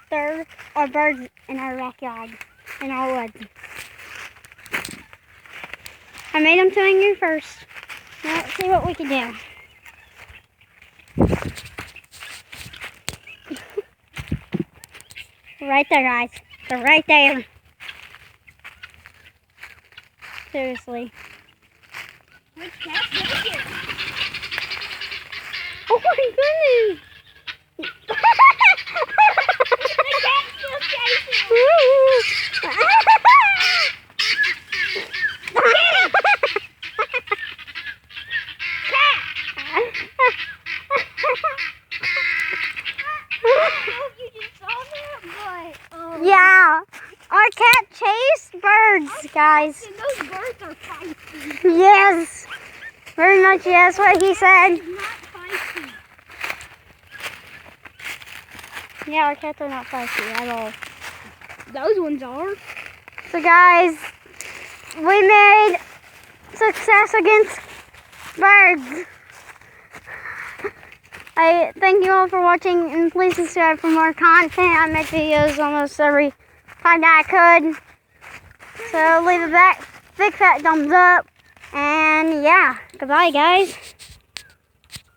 there are birds in our backyard, in our woods. I made them telling you first. Now let's see what we can do. Right there, guys. They're right there. Seriously. Which cat's naked? Oh my goodness! The cat's still chasing him. Yeah, our cat chased birds, guys. And those birds are feisty. Yes, very much yes, what he said. It's not feisty. Yeah, our cats are not feisty at all. Those ones are. So guys, we made success against birds. I thank you all for watching, and please subscribe for more content. I make videos almost every time that I could. So leave a big fat thumbs up. And yeah, goodbye guys.